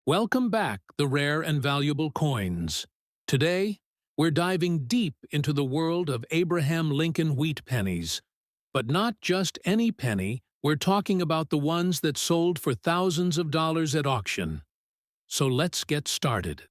Welcome back, the rare and valuable coins. Today, we're diving deep into the world of Abraham Lincoln wheat pennies. But not just any penny, we're talking about the ones that sold for thousands of dollars at auction. So let's get started.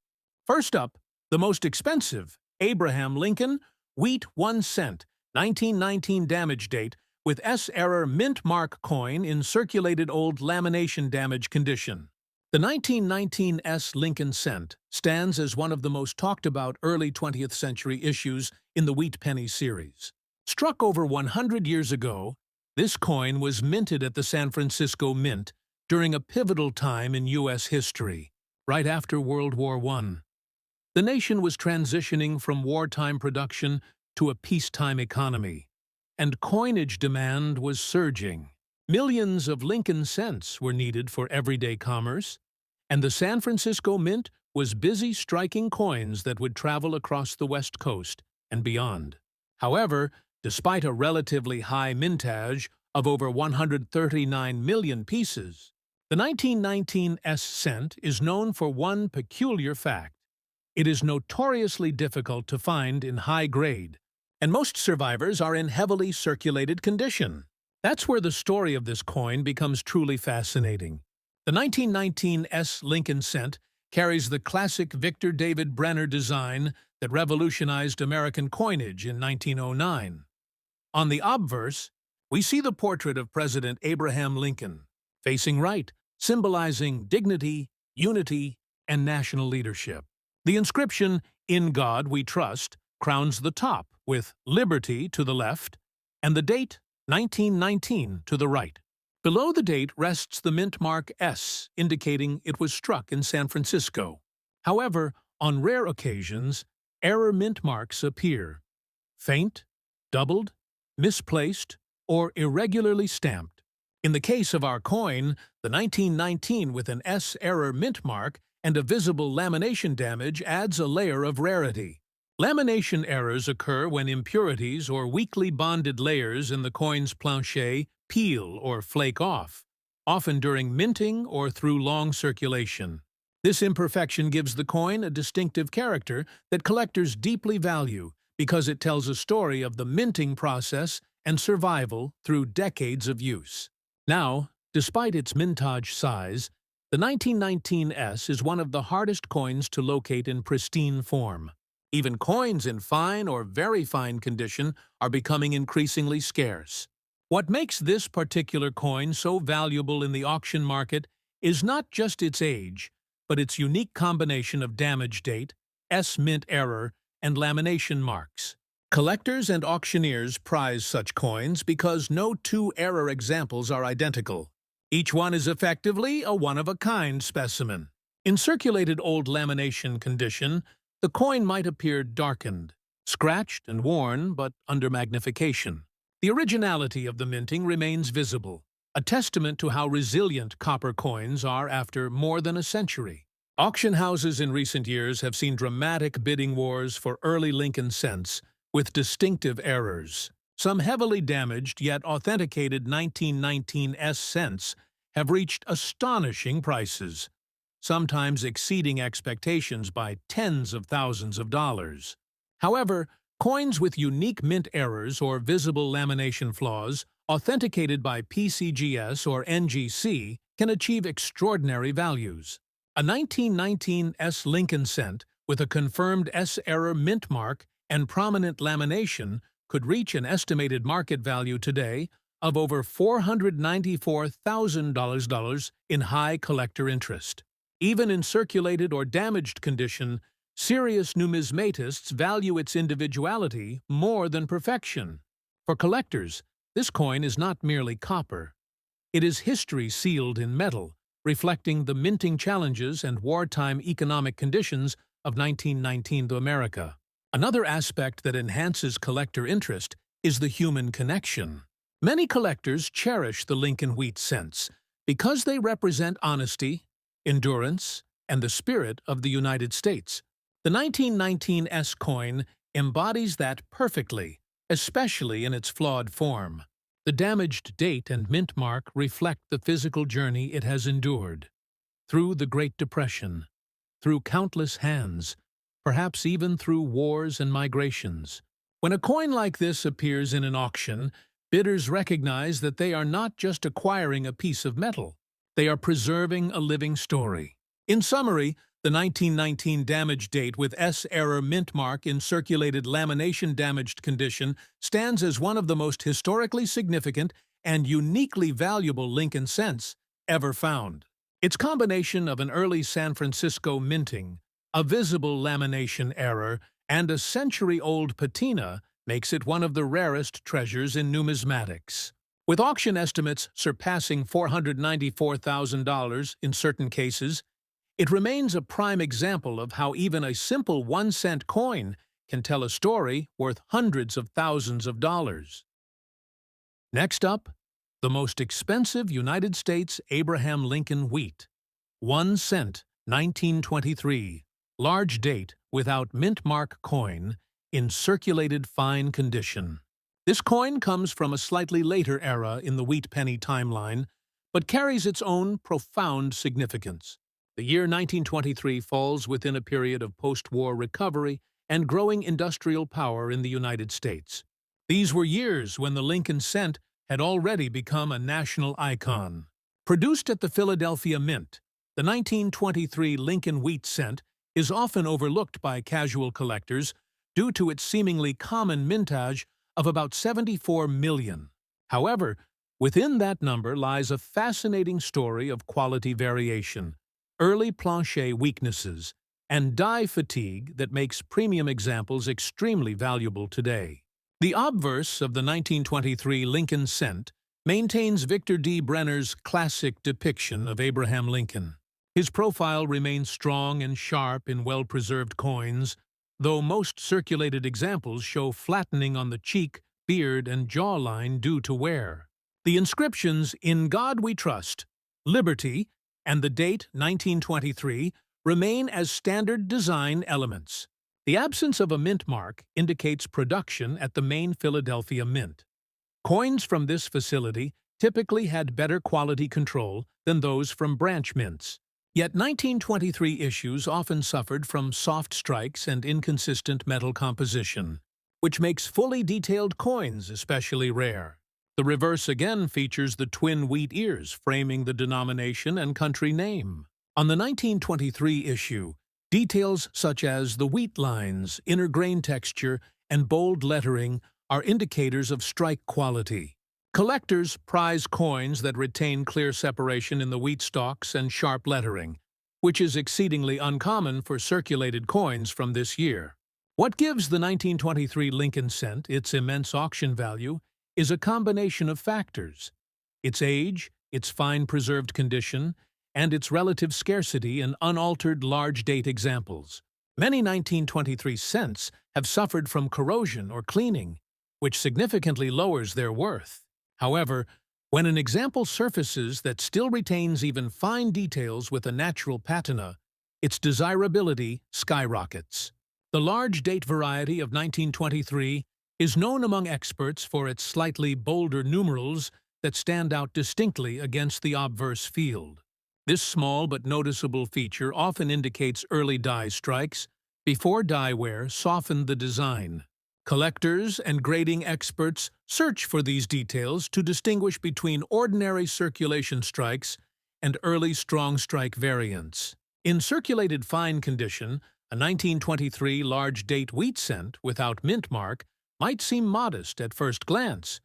First up, the most expensive, Abraham Lincoln wheat 1 cent, 1919 damage date, with S-error mint mark coin in circulated old lamination damage condition. The 1919 S Lincoln cent stands as one of the most talked about early 20th century issues in the wheat penny series. Struck over 100 years ago, this coin was minted at the San Francisco Mint during a pivotal time in U.S. history, right after World War I. The nation was transitioning from wartime production to a peacetime economy, and coinage demand was surging. Millions of Lincoln cents were needed for everyday commerce, and the San Francisco Mint was busy striking coins that would travel across the West Coast and beyond. However, despite a relatively high mintage of over 139 million pieces, the 1919 S cent is known for one peculiar fact. It is notoriously difficult to find in high grade, and most survivors are in heavily circulated condition. That's where the story of this coin becomes truly fascinating. The 1919 S Lincoln cent carries the classic Victor David Brenner design that revolutionized American coinage in 1909. On the obverse, we see the portrait of President Abraham Lincoln, facing right, symbolizing dignity, unity, and national leadership. The inscription, "In God We Trust," crowns the top, with liberty to the left, and the date, 1919, to the right. Below the date rests the mint mark S, indicating it was struck in San Francisco. However, on rare occasions, error mint marks appear: faint, doubled, misplaced, or irregularly stamped. In the case of our coin, the 1919 with an S error mint mark and a visible lamination damage adds a layer of rarity. Lamination errors occur when impurities or weakly bonded layers in the coin's plancher peel or flake off, often during minting or through long circulation. This imperfection gives the coin a distinctive character that collectors deeply value because it tells a story of the minting process and survival through decades of use. Now, despite its mintage size, the 1919 S is one of the hardest coins to locate in pristine form. Even coins in fine or very fine condition are becoming increasingly scarce. What makes this particular coin so valuable in the auction market is not just its age, but its unique combination of damage date, S mint error, and lamination marks. Collectors and auctioneers prize such coins because no two error examples are identical. Each one is effectively a one-of-a-kind specimen. In circulated old lamination condition, the coin might appear darkened, scratched and worn, but under magnification. The originality of the minting remains visible, a testament to how resilient copper coins are after more than a century. Auction houses in recent years have seen dramatic bidding wars for early Lincoln cents with distinctive errors. Some heavily damaged yet authenticated 1919 S cents have reached astonishing prices, sometimes exceeding expectations by tens of thousands of dollars. However, coins with unique mint errors or visible lamination flaws, authenticated by PCGS or NGC, can achieve extraordinary values. A 1919 S Lincoln cent with a confirmed S-error mint mark and prominent lamination could reach an estimated market value today of over $494,000 in high collector interest. Even in circulated or damaged condition, serious numismatists value its individuality more than perfection. For collectors, this coin is not merely copper. It is history sealed in metal, reflecting the minting challenges and wartime economic conditions of 1919 America. Another aspect that enhances collector interest is the human connection. Many collectors cherish the Lincoln wheat cents because they represent honesty, endurance, and the spirit of the United States. The 1919 S coin embodies that perfectly, especially in its flawed form. The damaged date and mint mark reflect the physical journey it has endured. through the Great Depression, through countless hands, perhaps even through wars and migrations. When a coin like this appears in an auction, bidders recognize that they are not just acquiring a piece of metal, they are preserving a living story. In summary, the 1919 damage date with S-error mint mark in circulated lamination damaged condition stands as one of the most historically significant and uniquely valuable Lincoln cents ever found. Its combination of an early San Francisco minting, a visible lamination error, and a century-old patina makes it one of the rarest treasures in numismatics. With auction estimates surpassing $494,000 in certain cases, it remains a prime example of how even a simple 1-cent coin can tell a story worth hundreds of thousands of dollars. Next up, the most expensive United States Abraham Lincoln wheat. 1 cent, 1923. Large date, without mint mark coin, in circulated fine condition. This coin comes from a slightly later era in the wheat penny timeline, but carries its own profound significance. The year 1923 falls within a period of post-war recovery and growing industrial power in the United States. These were years when the Lincoln cent had already become a national icon. Produced at the Philadelphia Mint, the 1923 Lincoln wheat cent is often overlooked by casual collectors due to its seemingly common mintage of about 74 million. However, within that number lies a fascinating story of quality variation, early plancher weaknesses, and die fatigue that makes premium examples extremely valuable today. The obverse of the 1923 Lincoln cent maintains Victor D. Brenner's classic depiction of Abraham Lincoln. His profile remains strong and sharp in well-preserved coins, though most circulated examples show flattening on the cheek, beard, and jawline due to wear. The inscriptions "In God We Trust," "Liberty," and the date 1923 remain as standard design elements. The absence of a mint mark indicates production at the main Philadelphia Mint. Coins from this facility typically had better quality control than those from branch mints. Yet 1923 issues often suffered from soft strikes and inconsistent metal composition, which makes fully detailed coins especially rare. The reverse again features the twin wheat ears framing the denomination and country name. On the 1923 issue, details such as the wheat lines, inner grain texture, and bold lettering are indicators of strike quality. Collectors prize coins that retain clear separation in the wheat stalks and sharp lettering, which is exceedingly uncommon for circulated coins from this year. What gives the 1923 Lincoln cent its immense auction value is a combination of factors: its age, its fine preserved condition, and its relative scarcity in unaltered large-date examples. Many 1923 cents have suffered from corrosion or cleaning, which significantly lowers their worth. However, when an example surfaces that still retains even fine details with a natural patina, its desirability skyrockets. The large-date variety of 1923 is known among experts for its slightly bolder numerals that stand out distinctly against the obverse field. This small but noticeable feature often indicates early die strikes before die wear softened the design. Collectors and grading experts search for these details to distinguish between ordinary circulation strikes and early strong strike variants. In circulated fine condition, a 1923 large-date wheat cent without mint mark might seem modest at first glance,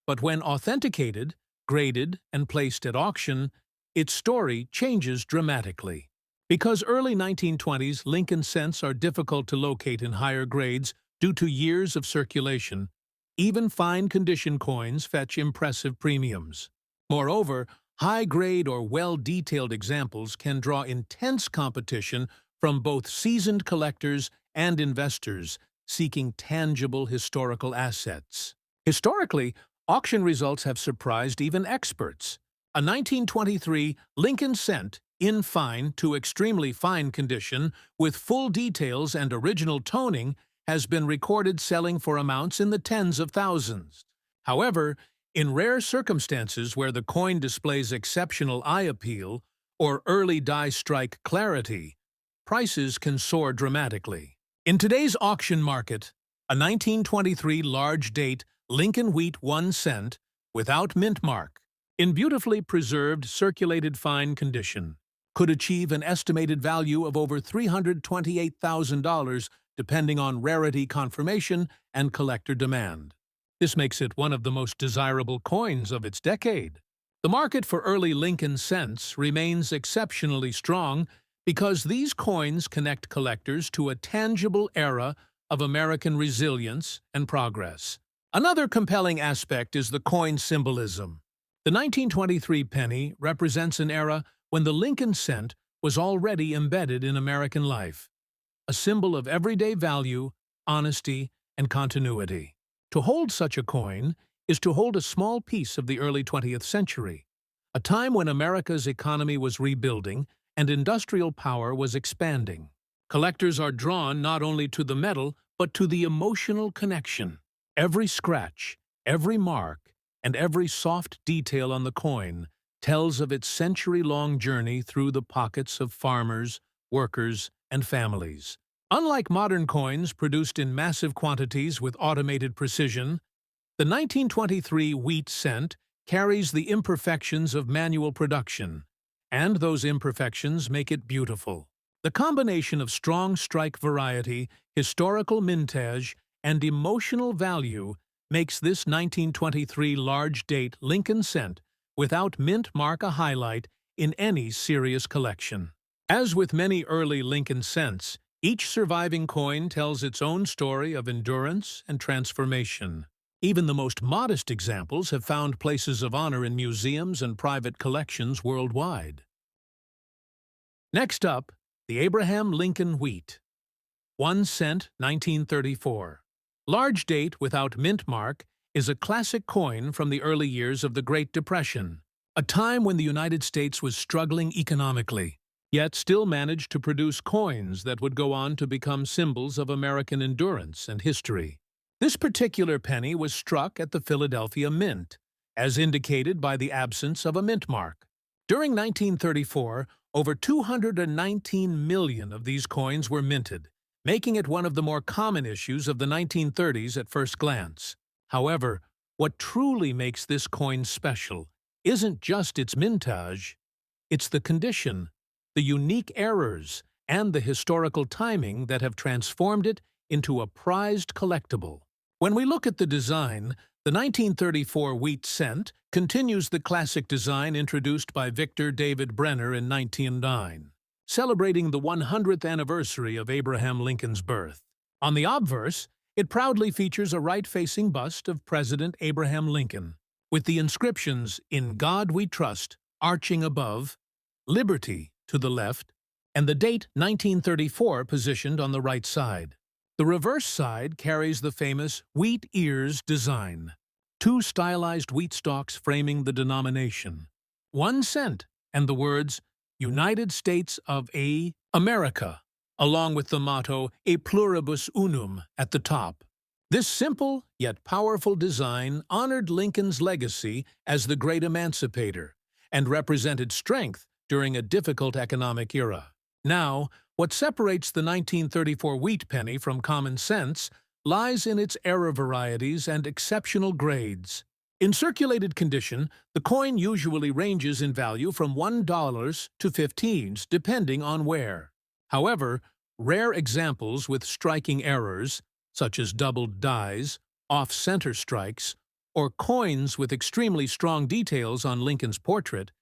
but when authenticated, graded, and placed at auction, its story changes dramatically. Because early 1920s Lincoln cents are difficult to locate in higher grades due to years of circulation, even fine condition coins fetch impressive premiums. Moreover, high-grade or well-detailed examples can draw intense competition from both seasoned collectors and investors seeking tangible historical assets. Historically, auction results have surprised even experts. A 1923 Lincoln cent in fine to extremely fine condition with full details and original toning has been recorded selling for amounts in the tens of thousands. However, in rare circumstances where the coin displays exceptional eye appeal or early die strike clarity, prices can soar dramatically. In today's auction market, a 1923 large date Lincoln wheat 1 cent without mint mark, in beautifully preserved circulated fine condition, could achieve an estimated value of over $328,000 depending on rarity confirmation and collector demand. This makes it one of the most desirable coins of its decade. The market for early Lincoln cents remains exceptionally strong because these coins connect collectors to a tangible era of American resilience and progress. Another compelling aspect is the coin symbolism. The 1923 penny represents an era when the Lincoln cent was already embedded in American life, a symbol of everyday value, honesty, and continuity. To hold such a coin is to hold a small piece of the early 20th century, a time when America's economy was rebuilding and industrial power was expanding. Collectors are drawn not only to the metal, but to the emotional connection. Every scratch, every mark, and every soft detail on the coin tells of its century-long journey through the pockets of farmers, workers, and families. Unlike modern coins produced in massive quantities with automated precision, the 1923 wheat cent carries the imperfections of manual production, and those imperfections make it beautiful. The combination of strong strike variety, historical mintage, and emotional value makes this 1923 large-date Lincoln cent without mint mark a highlight in any serious collection. As with many early Lincoln cents, each surviving coin tells its own story of endurance and transformation. Even the most modest examples have found places of honor in museums and private collections worldwide. Next up, the Abraham Lincoln wheat. 1 cent, 1934. Large date without mint mark is a classic coin from the early years of the Great Depression, a time when the United States was struggling economically, yet still managed to produce coins that would go on to become symbols of American endurance and history. This particular penny was struck at the Philadelphia Mint, as indicated by the absence of a mint mark. During 1934, over 219 million of these coins were minted, making it one of the more common issues of the 1930s at first glance. However, what truly makes this coin special isn't just its mintage, it's the condition, the unique errors, and the historical timing that have transformed it into a prized collectible. When we look at the design, the 1934 wheat cent continues the classic design introduced by Victor David Brenner in 1909, celebrating the 100th anniversary of Abraham Lincoln's birth. On the obverse, it proudly features a right-facing bust of President Abraham Lincoln, with the inscriptions "In God We Trust" arching above, "Liberty" to the left, and the date 1934 positioned on the right side. The reverse side carries the famous wheat ears design, 2 stylized wheat stalks framing the denomination, 1 cent, and the words United States of America, along with the motto E Pluribus Unum at the top. This simple yet powerful design honored Lincoln's legacy as the great emancipator and represented strength during a difficult economic era. Now, what separates the 1934 wheat penny from common cents lies in its error varieties and exceptional grades. In circulated condition, the coin usually ranges in value from $1 to 15s, depending on wear. However, rare examples with striking errors, such as doubled dies, off-center strikes, or coins with extremely strong details on Lincoln's portrait,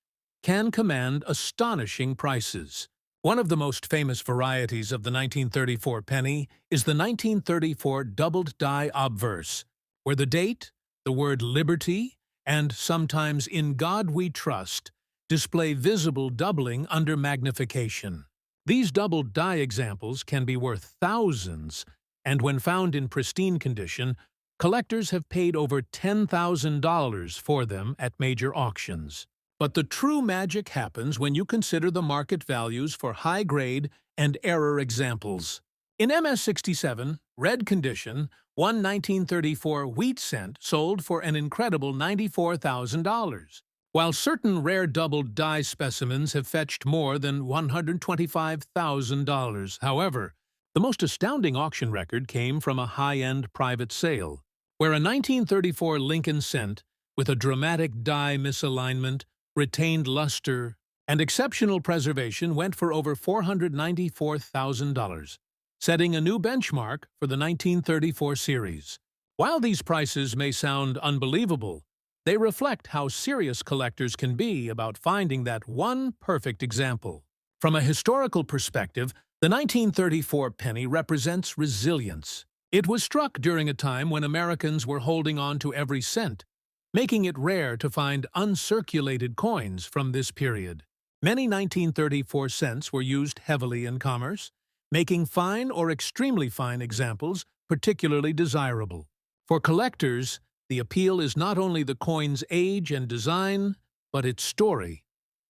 can command astonishing prices. One of the most famous varieties of the 1934 penny is the 1934 doubled die obverse, where the date, the word liberty, and sometimes in God we trust display visible doubling under magnification. These doubled die examples can be worth thousands, and when found in pristine condition, collectors have paid over $10,000 for them at major auctions. But the true magic happens when you consider the market values for high-grade and error examples. In MS-67, red condition, one 1934 wheat cent sold for an incredible $94,000. while certain rare doubled die specimens have fetched more than $125,000. However, the most astounding auction record came from a high-end private sale, where a 1934 Lincoln cent with a dramatic die misalignment, retained luster, and exceptional preservation went for over $494,000, setting a new benchmark for the 1934 series. While these prices may sound unbelievable, they reflect how serious collectors can be about finding that one perfect example. From a historical perspective, the 1934 penny represents resilience. It was struck during a time when Americans were holding on to every cent, making it rare to find uncirculated coins from this period. Many 1934 cents were used heavily in commerce, making fine or extremely fine examples particularly desirable. For collectors, the appeal is not only the coin's age and design, but its story.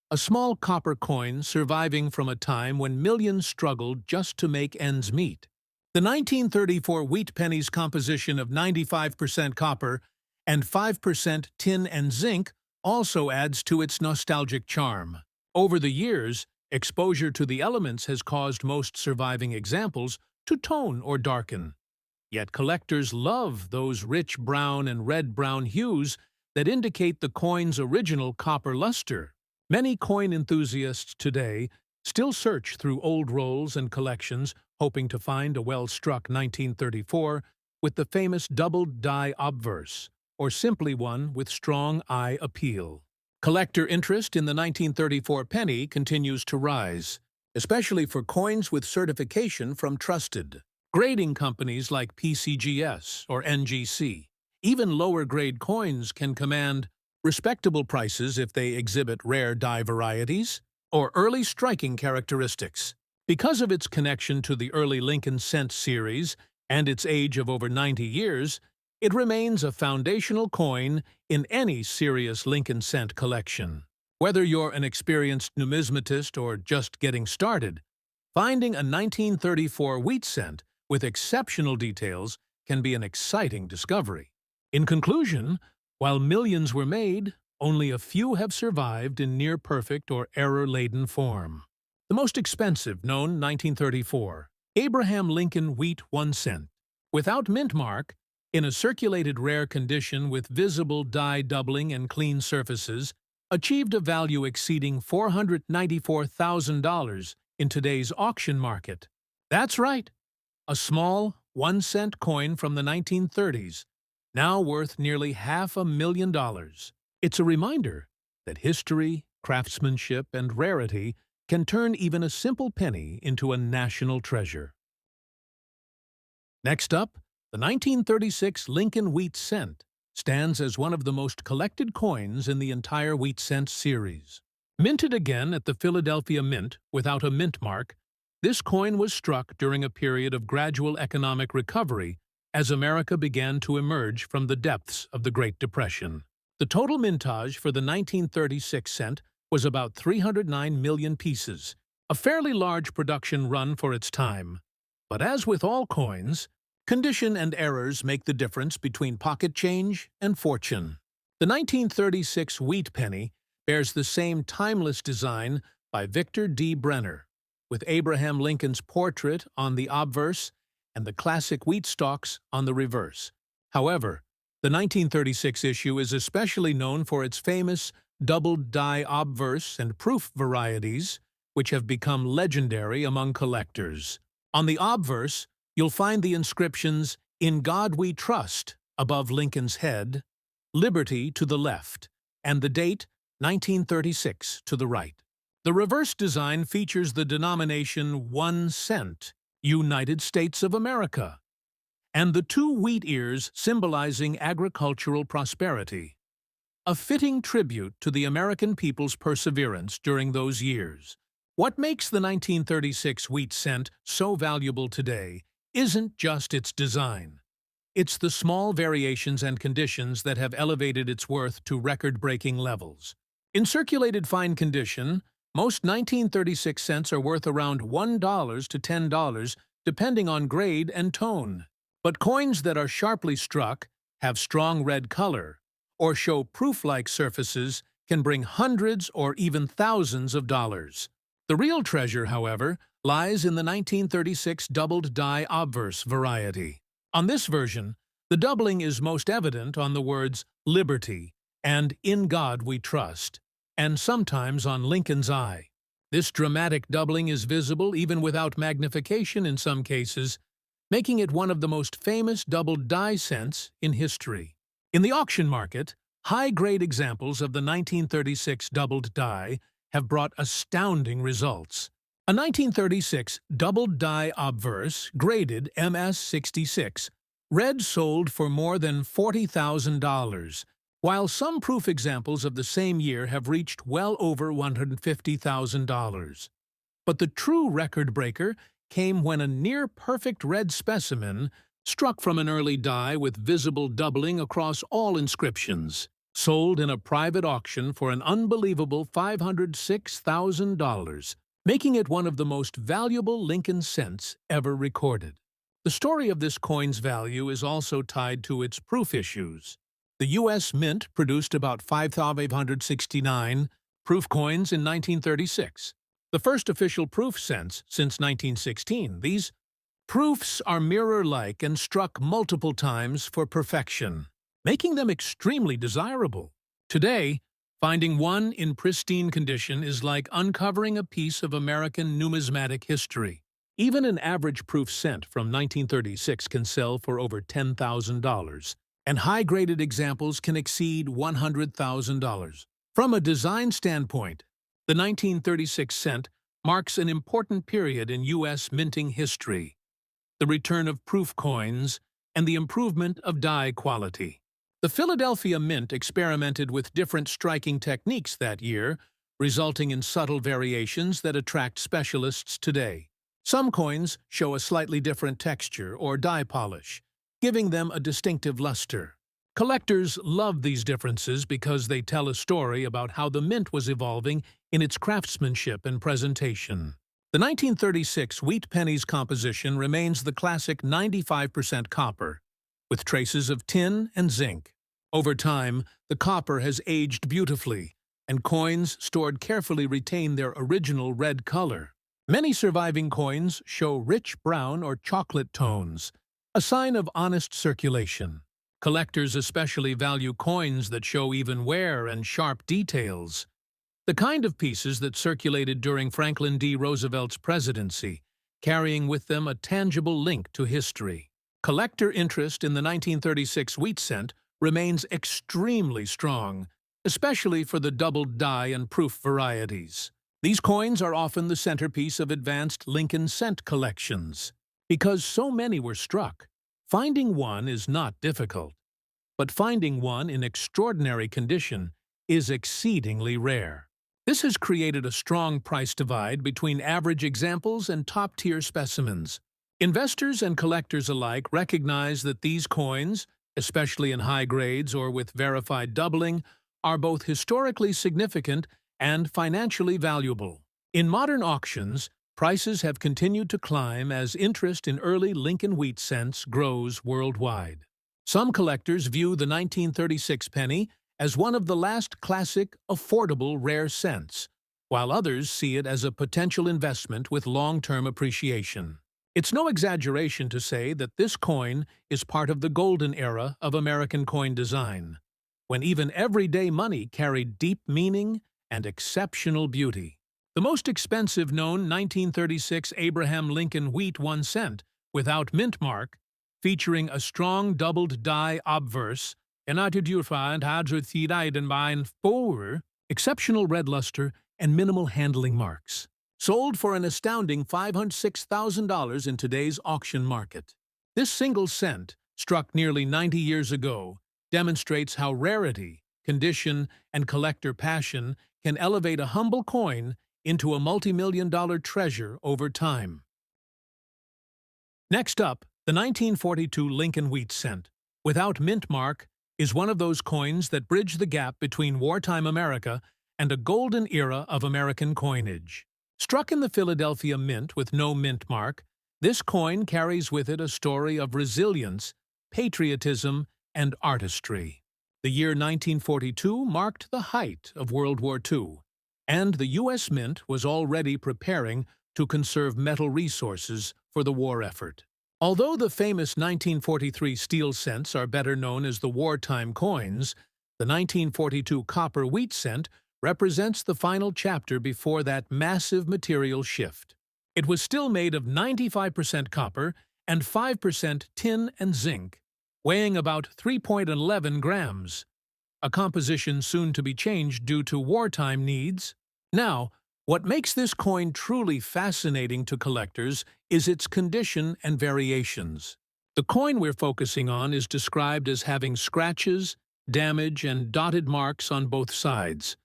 A small copper coin surviving from a time when millions struggled just to make ends meet. The 1934 wheat penny's composition of 95% copper and 5% tin and zinc also adds to its nostalgic charm. Over the years, exposure to the elements has caused most surviving examples to tone or darken. Yet collectors love those rich brown and red-brown hues that indicate the coin's original copper luster. Many coin enthusiasts today still search through old rolls and collections, hoping to find a well-struck 1934 with the famous doubled die obverse, or simply one with strong eye appeal. Collector interest in the 1934 penny continues to rise, especially for coins with certification from trusted grading companies like PCGS or NGC. Even lower-grade coins can command respectable prices if they exhibit rare die varieties or early striking characteristics. Because of its connection to the early Lincoln cent series and its age of over 90 years, it remains a foundational coin in any serious Lincoln cent collection. Whether you're an experienced numismatist or just getting started, finding a 1934 wheat cent with exceptional details can be an exciting discovery. In conclusion, while millions were made, only a few have survived in near-perfect or error-laden form. The most expensive known 1934, Abraham Lincoln wheat 1 cent, without mint mark, in a circulated rare condition with visible die doubling and clean surfaces, achieved a value exceeding $494,000 in today's auction market. That's right, a small 1-cent coin from the 1930s, now worth nearly $500,000. It's a reminder that history, craftsmanship, and rarity can turn even a simple penny into a national treasure. Next up, the 1936 Lincoln wheat cent stands as one of the most collected coins in the entire wheat cent series. Minted again at the Philadelphia Mint without a mint mark, this coin was struck during a period of gradual economic recovery as America began to emerge from the depths of the Great Depression. The total mintage for the 1936 cent was about 309 million pieces, a fairly large production run for its time. But as with all coins, condition and errors make the difference between pocket change and fortune. The 1936 wheat penny bears the same timeless design by Victor D. Brenner, with Abraham Lincoln's portrait on the obverse and the classic wheat stalks on the reverse. However, the 1936 issue is especially known for its famous doubled die obverse and proof varieties, which have become legendary among collectors. On the obverse, you'll find the inscriptions, "In God We Trust," above Lincoln's head, "Liberty" to the left, and the date, 1936, to the right. The reverse design features the denomination 1 cent, United States of America, and the 2 wheat ears symbolizing agricultural prosperity. A fitting tribute to the American people's perseverance during those years. What makes the 1936 wheat cent so valuable today isn't just its design. It's the small variations and conditions that have elevated its worth to record-breaking levels. In circulated fine condition, most 1936 cents are worth around $1 to $10, depending on grade and tone. But coins that are sharply struck, have strong red color, or show proof-like surfaces can bring hundreds or even thousands of dollars. The real treasure, however, lies in the 1936 doubled die obverse variety. On this version, the doubling is most evident on the words "Liberty" and "In God We Trust," and sometimes on Lincoln's eye. This dramatic doubling is visible even without magnification in some cases, making it one of the most famous doubled die cents in history. In the auction market, high-grade examples of the 1936 doubled die have brought astounding results. A 1936 doubled die obverse, graded MS-66, red sold for more than $40,000, while some proof examples of the same year have reached well over $150,000. But the true record breaker came when a near-perfect red specimen struck from an early die with visible doubling across all inscriptions, sold in a private auction for an unbelievable $506,000, making it one of the most valuable Lincoln cents ever recorded. The story of this coin's value is also tied to its proof issues. The U.S. Mint produced about 5,569 proof coins in 1936, the first official proof cents since 1916. These proofs are mirror-like and struck multiple times for perfection, making them extremely desirable. Today, finding one in pristine condition is like uncovering a piece of American numismatic history. Even an average proof cent from 1936 can sell for over $10,000, and high-graded examples can exceed $100,000. From a design standpoint, the 1936 cent marks an important period in U.S. minting history, the return of proof coins, and the improvement of die quality. The Philadelphia Mint experimented with different striking techniques that year, resulting in subtle variations that attract specialists today. Some coins show a slightly different texture or die polish, giving them a distinctive luster. Collectors love these differences because they tell a story about how the mint was evolving in its craftsmanship and presentation. The 1936 wheat pennies composition remains the classic 95% copper, with traces of tin and zinc. Over time, the copper has aged beautifully, and coins stored carefully retain their original red color. Many surviving coins show rich brown or chocolate tones, a sign of honest circulation. Collectors especially value coins that show even wear and sharp details, the kind of pieces that circulated during Franklin D. Roosevelt's presidency, carrying with them a tangible link to history. Collector interest in the 1936 wheat cent remains extremely strong, especially for the doubled die and proof varieties. These coins are often the centerpiece of advanced Lincoln cent collections. Because so many were struck, finding one is not difficult. But finding one in extraordinary condition is exceedingly rare. This has created a strong price divide between average examples and top-tier specimens. Investors and collectors alike recognize that these coins, especially in high grades or with verified doubling, are both historically significant and financially valuable. In modern auctions, prices have continued to climb as interest in early Lincoln wheat cents grows worldwide. Some collectors view the 1936 penny as one of the last classic, affordable rare cents, while others see it as a potential investment with long-term appreciation. It's no exaggeration to say that this coin is part of the golden era of American coin design, when even everyday money carried deep meaning and exceptional beauty. The most expensive known 1936 Abraham Lincoln wheat 1 cent, without mint mark, featuring a strong doubled die obverse, exceptional red luster, and minimal handling marks, sold for an astounding $506,000 in today's auction market. This single cent, struck nearly 90 years ago, demonstrates how rarity, condition, and collector passion can elevate a humble coin into a multi-million-dollar treasure over time. Next up, the 1942 Lincoln wheat cent, without mint mark, is one of those coins that bridge the gap between wartime America and a golden era of American coinage. Struck in the Philadelphia Mint with no mint mark, this coin carries with it a story of resilience, patriotism, and artistry. The year 1942 marked the height of World War II, and the U.S. Mint was already preparing to conserve metal resources for the war effort. Although the famous 1943 steel cents are better known as the wartime coins, the 1942 copper wheat cent represents the final chapter before that massive material shift. It was still made of 95% copper and 5% tin and zinc, weighing about 3.11 grams, a composition soon to be changed due to wartime needs. Now, what makes this coin truly fascinating to collectors is its condition and variations. The coin we're focusing on is described as having scratches, damage, and dotted marks on both sides,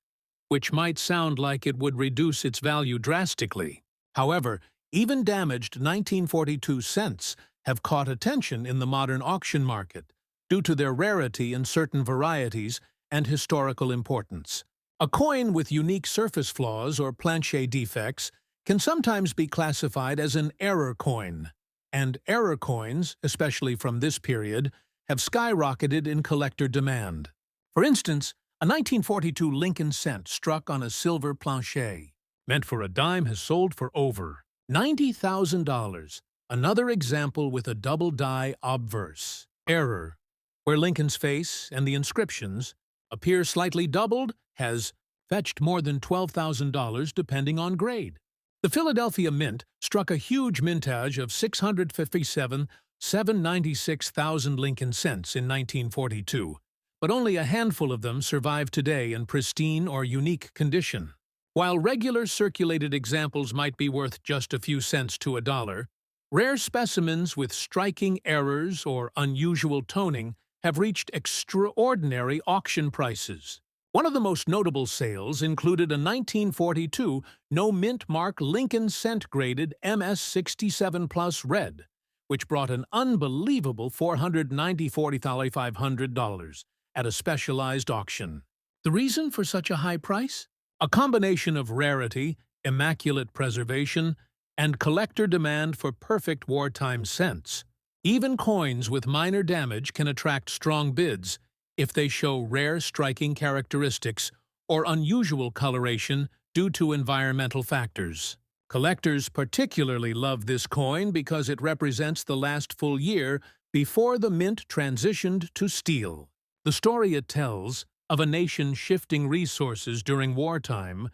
which might sound like it would reduce its value drastically. However, even damaged 1942 cents have caught attention in the modern auction market due to their rarity in certain varieties and historical importance. A coin with unique surface flaws or plancher defects can sometimes be classified as an error coin, and error coins, especially from this period, have skyrocketed in collector demand. For instance, a 1942 Lincoln cent struck on a silver plancher, meant for a dime, has sold for over $90,000. Another example with a double die obverse error, where Lincoln's face and the inscriptions appear slightly doubled, has fetched more than $12,000 depending on grade. The Philadelphia Mint struck a huge mintage of 657,796,000 Lincoln cents in 1942, but only a handful of them survive today in pristine or unique condition. While regular circulated examples might be worth just a few cents to a dollar, rare specimens with striking errors or unusual toning have reached extraordinary auction prices. One of the most notable sales included a 1942 no-mint mark Lincoln cent graded MS67 Plus Red, which brought an unbelievable $494,500 at a specialized auction. The reason for such a high price? A combination of rarity, immaculate preservation, and collector demand for perfect wartime cents. Even coins with minor damage can attract strong bids if they show rare striking characteristics or unusual coloration due to environmental factors. Collectors particularly love this coin because it represents the last full year before the mint transitioned to steel. The story it tells of a nation shifting resources during wartime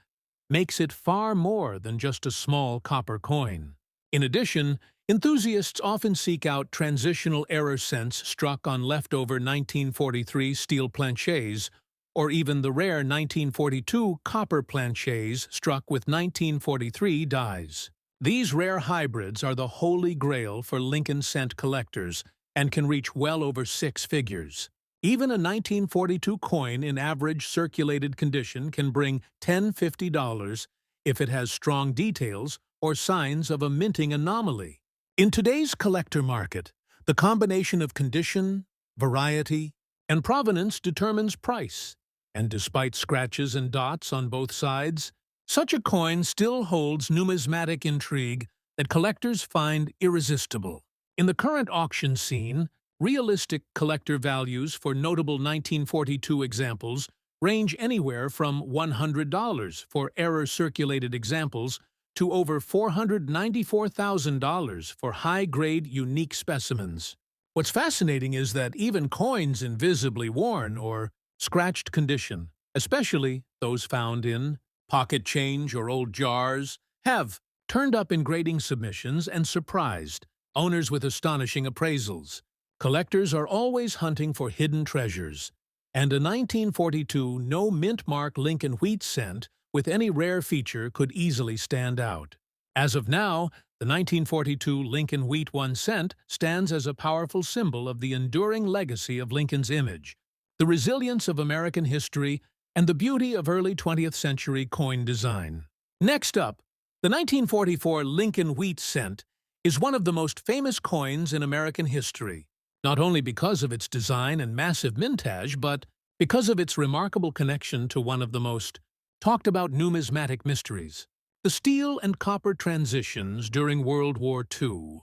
makes it far more than just a small copper coin. In addition, enthusiasts often seek out transitional error cents struck on leftover 1943 steel planchers, or even the rare 1942 copper planchers struck with 1943 dies. These rare hybrids are the holy grail for Lincoln cent collectors and can reach well over six figures. Even a 1942 coin in average circulated condition can bring $10–50 if it has strong details or signs of a minting anomaly. In today's collector market, the combination of condition, variety, and provenance determines price, and despite scratches and dots on both sides, such a coin still holds numismatic intrigue that collectors find irresistible. In the current auction scene, realistic collector values for notable 1942 examples range anywhere from $100 for error-circulated examples to over $494,000 for high-grade unique specimens. What's fascinating is that even coins in visibly worn or scratched condition, especially those found in pocket change or old jars, have turned up in grading submissions and surprised owners with astonishing appraisals. Collectors are always hunting for hidden treasures, and a 1942 no-mint mark Lincoln wheat cent with any rare feature could easily stand out. As of now, the 1942 Lincoln wheat 1 cent stands as a powerful symbol of the enduring legacy of Lincoln's image, the resilience of American history, and the beauty of early 20th century coin design. Next up, the 1944 Lincoln wheat cent is one of the most famous coins in American history, not only because of its design and massive mintage, but because of its remarkable connection to one of the most talked about numismatic mysteries, the steel and copper transitions during World War II.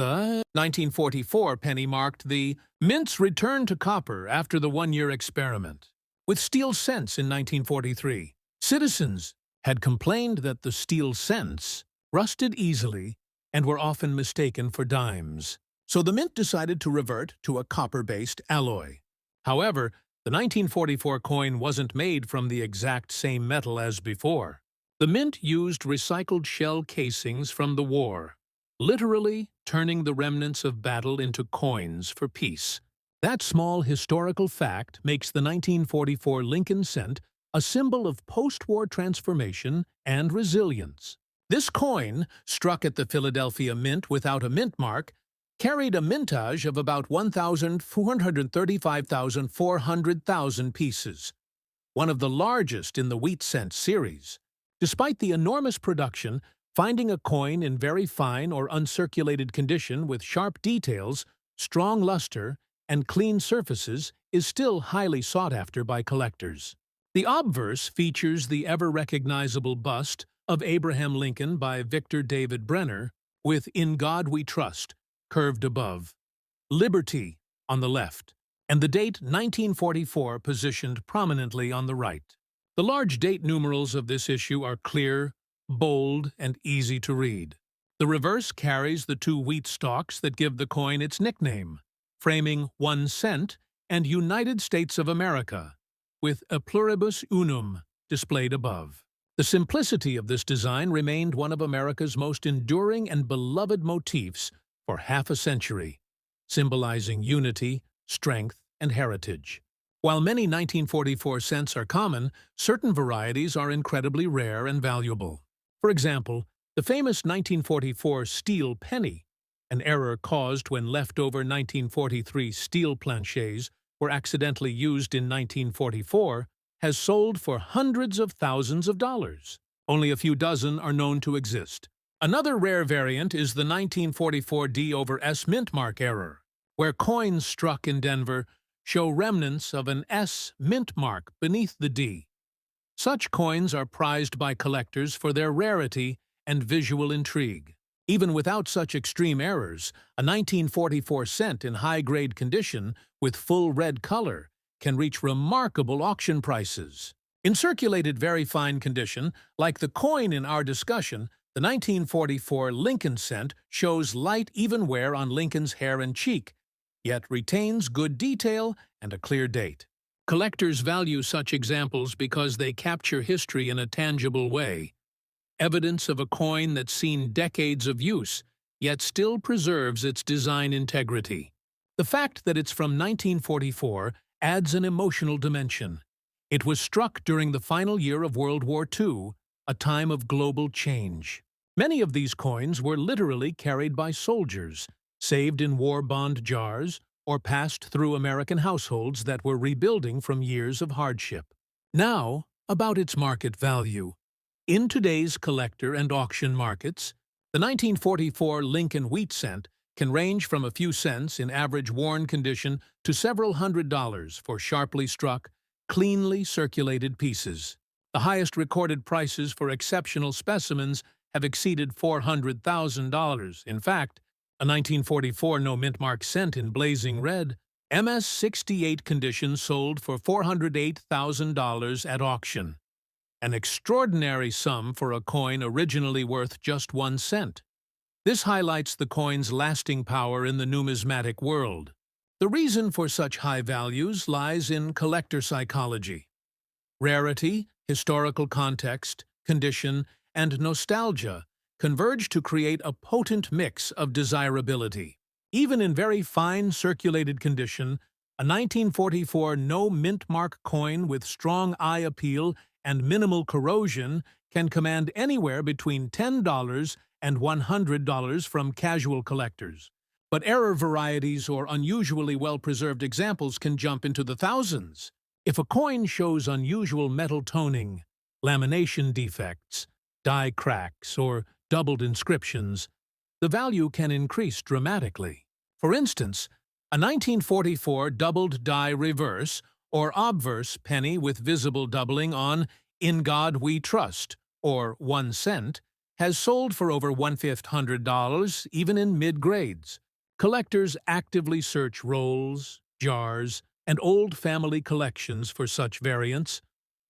The 1944 penny marked the mint's return to copper after the one-year experiment. With steel cents in 1943, citizens had complained that the steel cents rusted easily and were often mistaken for dimes. So the mint decided to revert to a copper-based alloy. However, the 1944 coin wasn't made from the exact same metal as before. The mint used recycled shell casings from the war, literally turning the remnants of battle into coins for peace. That small historical fact makes the 1944 Lincoln cent a symbol of post-war transformation and resilience. This coin, struck at the Philadelphia Mint without a mint mark, carried a mintage of about 435,400 pieces, one of the largest in the wheat cent series. Despite the enormous production, finding a coin in very fine or uncirculated condition with sharp details, strong luster, and clean surfaces is still highly sought after by collectors. The obverse features the ever-recognizable bust of Abraham Lincoln by Victor David Brenner, with "In God We Trust" curved above, "Liberty" on the left, and the date 1944 positioned prominently on the right. The large date numerals of this issue are clear, bold, and easy to read. The reverse carries the two wheat stalks that give the coin its nickname, framing 1 cent and United States of America, with a pluribus unum displayed above. The simplicity of this design remained one of America's most enduring and beloved motifs for half a century, symbolizing unity, strength, and heritage. While many 1944 cents are common, certain varieties are incredibly rare and valuable. For example, the famous 1944 steel penny, an error caused when leftover 1943 steel planchets were accidentally used in 1944, has sold for hundreds of thousands of dollars. Only a few dozen are known to exist. Another rare variant is the 1944 D/S mint mark error, where coins struck in Denver show remnants of an S mint mark beneath the D. Such coins are prized by collectors for their rarity and visual intrigue. Even without such extreme errors, a 1944 cent in high-grade condition with full red color can reach remarkable auction prices. In circulated very fine condition, like the coin in our discussion, the 1944 Lincoln cent shows light even wear on Lincoln's hair and cheek, yet retains good detail and a clear date. Collectors value such examples because they capture history in a tangible way, evidence of a coin that's seen decades of use, yet still preserves its design integrity. The fact that it's from 1944 adds an emotional dimension. It was struck during the final year of World War II, a time of global change. Many of these coins were literally carried by soldiers, saved in war bond jars, or passed through American households that were rebuilding from years of hardship. Now, about its market value. In today's collector and auction markets, the 1944 Lincoln wheat cent can range from a few cents in average worn condition to several $100s for sharply struck, cleanly circulated pieces. The highest recorded prices for exceptional specimens have exceeded $400,000. In fact, a 1944 no-mint mark cent in blazing red, MS-68 condition sold for $408,000 at auction. An extraordinary sum for a coin originally worth just 1 cent. This highlights the coin's lasting power in the numismatic world. The reason for such high values lies in collector psychology. Rarity, historical context, condition, and nostalgia converge to create a potent mix of desirability. Even in very fine circulated condition, a 1944 no-mint mark coin with strong eye appeal and minimal corrosion can command anywhere between $10 and $100 from casual collectors. But error varieties or unusually well-preserved examples can jump into the thousands. If a coin shows unusual metal toning, lamination defects, die cracks, or doubled inscriptions, the value can increase dramatically. For instance, a 1944 doubled die reverse or obverse penny with visible doubling on "In God We Trust" or 1 cent has sold for over $1,500 even in mid-grades. Collectors actively search rolls, jars, and old family collections for such variants,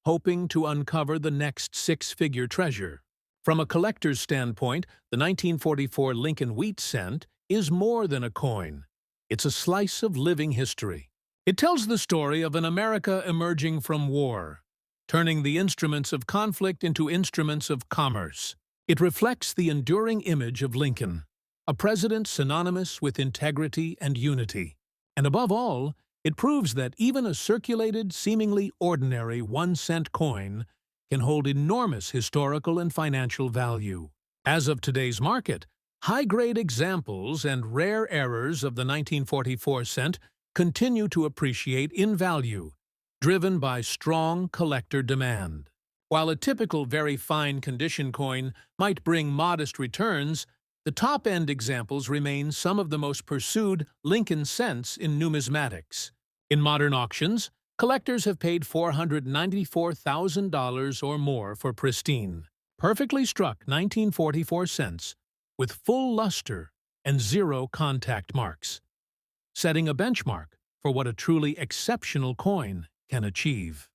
hoping to uncover the next six-figure treasure. From a collector's standpoint, the 1944 Lincoln wheat cent is more than a coin. It's a slice of living history. It tells the story of an America emerging from war, turning the instruments of conflict into instruments of commerce. It reflects the enduring image of Lincoln, a president synonymous with integrity and unity. And above all, it proves that even a circulated, seemingly ordinary 1-cent coin can hold enormous historical and financial value. As of today's market, high-grade examples and rare errors of the 1944 cent continue to appreciate in value, driven by strong collector demand. While a typical very fine condition coin might bring modest returns, the top-end examples remain some of the most pursued Lincoln cents in numismatics. In modern auctions, collectors have paid $494,000 or more for pristine, perfectly struck 1944 cents with full luster and zero contact marks, setting a benchmark for what a truly exceptional coin can achieve.